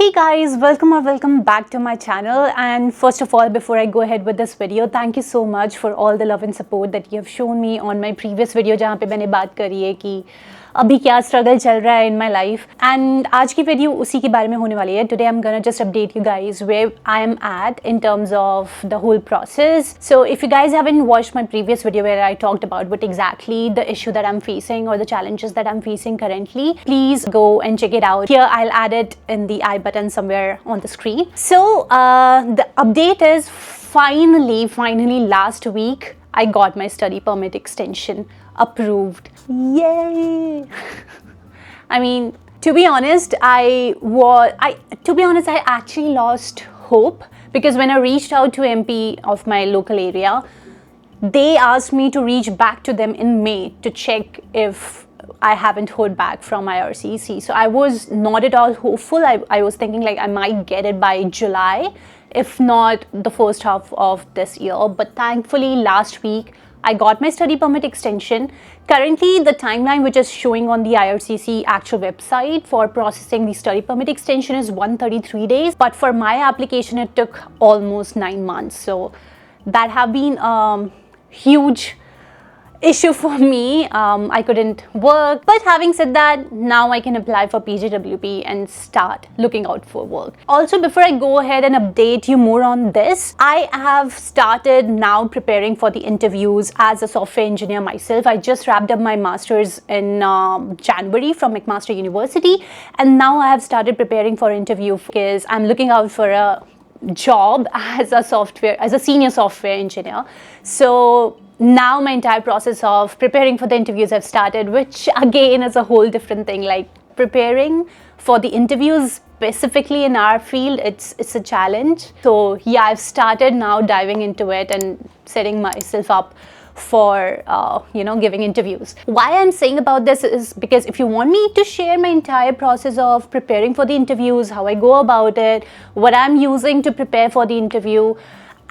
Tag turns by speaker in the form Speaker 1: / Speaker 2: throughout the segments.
Speaker 1: Hey guys, welcome back to my channel. And first of all, before I go ahead with this video, thank you so much for all the love and support that you have shown me on my previous video जहाँ पे मैंने बात करी है कि अभी क्या struggle चल रहा है in my life. And आज की वीडियो उसी के बारे में होने वाली है. Today I'm gonna just update you guys where I am at in terms of the whole process. So if you guys haven't watched my previous video where I talked about what exactly the issue that I'm facing or the challenges that I'm facing currently, please go and check it out. Here I'll add it in the I button somewhere on the screen. So the update is finally last week I got my study permit extension approved. Yay! I mean, to be honest, I actually lost hope because when I reached out to MP of my local area, they asked me to reach back to them in May to check if I haven't heard back from IRCC. So I was not at all hopeful. I was thinking like I might get it by July, if not the first half of this year. But thankfully last week I got my study permit extension. Currently the timeline which is showing on the IRCC actual website for processing the study permit extension is 133 days. But for my application it took almost 9 months. So that have been huge issue for me. I couldn't work, but having said that, now I can apply for PGWP and start looking out for work. Also, before I go ahead and update you more on this, I have started now preparing for the interviews as a software engineer myself. I just wrapped up my master's in January from McMaster University, and now I have started preparing for interview because I'm looking out for a job as a senior software engineer. So now my entire process of preparing for the interviews have started, which again is a whole different thing. Like preparing for the interviews specifically in our field, it's a challenge. So yeah, I've started now diving into it and setting myself up for giving interviews. Why I'm saying about this is because if you want me to share my entire process of preparing for the interviews, how I go about it, what I'm using to prepare for the interview,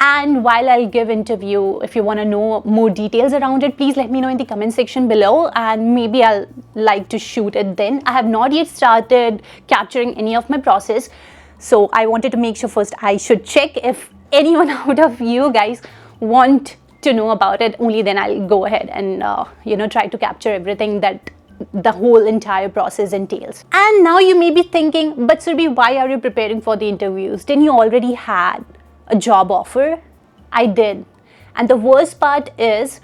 Speaker 1: and while I'll give interview, if you want to know more details around it, please let me know in the comment section below and maybe I'll like to shoot it then. I have not yet started capturing any of my process. So I wanted to make sure first I should check if anyone out of you guys want to know about it. Only then I'll go ahead and try to capture everything that the whole entire process entails. And now you may be thinking, but Surbhi, why are you preparing for the interviews? Didn't you already had a job offer? I did. And the worst part is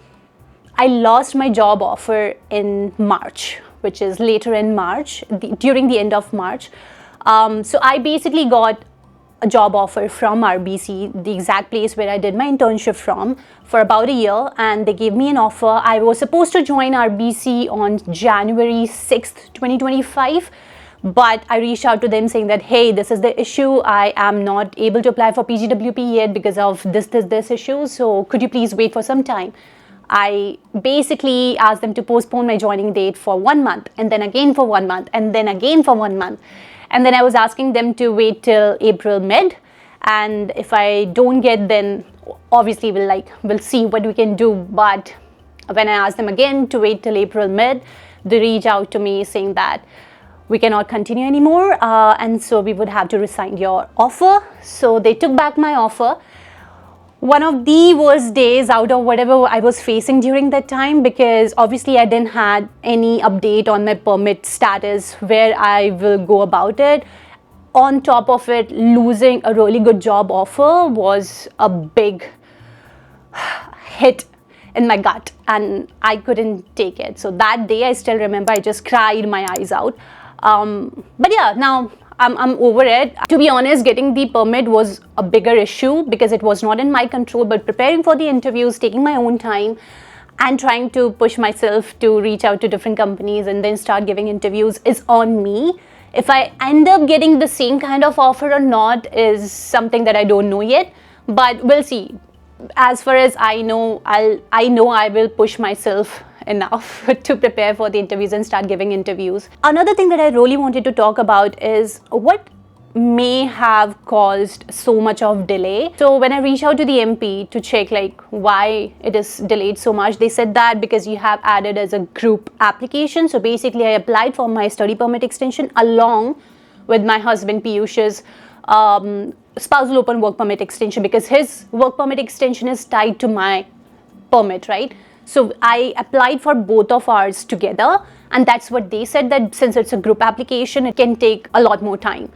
Speaker 1: I lost my job offer in March, which is later in March, during the end of March. So I basically got a job offer from RBC, the exact place where I did my internship from, for about a year, and they gave me an offer. I was supposed to join RBC on January 6th, 2025. But I reached out to them saying that, hey, this is the issue. I am not able to apply for PGWP yet because of this issue. So could you please wait for some time? I basically asked them to postpone my joining date for 1 month, and then again for 1 month, and then again for 1 month. And then I was asking them to wait till April mid. And if I don't get, then obviously we'll see what we can do. But when I asked them again to wait till April mid, they reached out to me saying that we cannot continue anymore, and so we would have to resign your offer. So they took back my offer. One of the worst days out of whatever I was facing during that time, because obviously I didn't had any update on my permit status, where I will go about it. On top of it, losing a really good job offer was a big hit in my gut, and I couldn't take it. So that day I still remember, I just cried my eyes out. But yeah, now I'm over it. To be honest, getting the permit was a bigger issue because it was not in my control, but preparing for the interviews, taking my own time and trying to push myself to reach out to different companies and then start giving interviews is on me. If I end up getting the same kind of offer or not is something that I don't know yet, but we'll see. As far as I know, I will push myself enough to prepare for the interviews and start giving interviews. Another thing that I really wanted to talk about is what may have caused so much of delay. So when I reached out to the MP to check like why it is delayed so much, they said that because you have added as a group application. So basically I applied for my study permit extension along with my husband Piyush's spousal open work permit extension, because his work permit extension is tied to my permit, right? So I applied for both of ours together, and that's what they said, that since it's a group application, it can take a lot more time.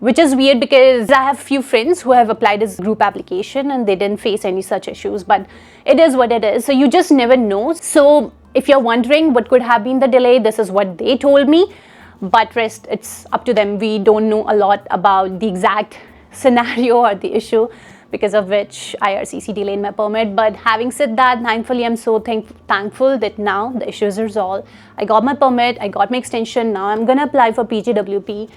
Speaker 1: Which is weird because I have few friends who have applied as group application and they didn't face any such issues, but it is what it is. So you just never know. So if you're wondering what could have been the delay, this is what they told me, but rest, it's up to them. We don't know a lot about the exact scenario or the issue because of which IRCC delayed my permit. But having said that, thankfully, I'm so thankful that now the issue is resolved. I got my permit, I got my extension. Now I'm gonna apply for PGWP,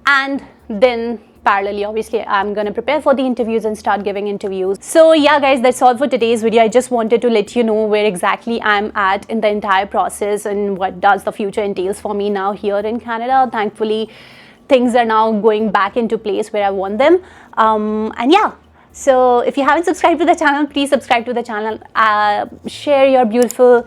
Speaker 1: and then parallelly, obviously, I'm gonna prepare for the interviews and start giving interviews. So yeah, guys, that's all for today's video. I just wanted to let you know where exactly I'm at in the entire process and what does the future entails for me now here in Canada. Thankfully, things are now going back into place where I want them. And yeah, so if you haven't subscribed to the channel, please subscribe to the channel. Share your beautiful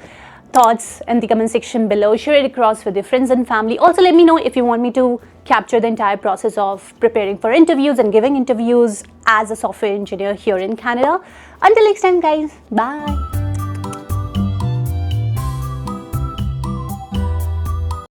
Speaker 1: thoughts in the comment section below. Share it across with your friends and family. Also, let me know if you want me to capture the entire process of preparing for interviews and giving interviews as a software engineer here in Canada. Until next time, guys. Bye.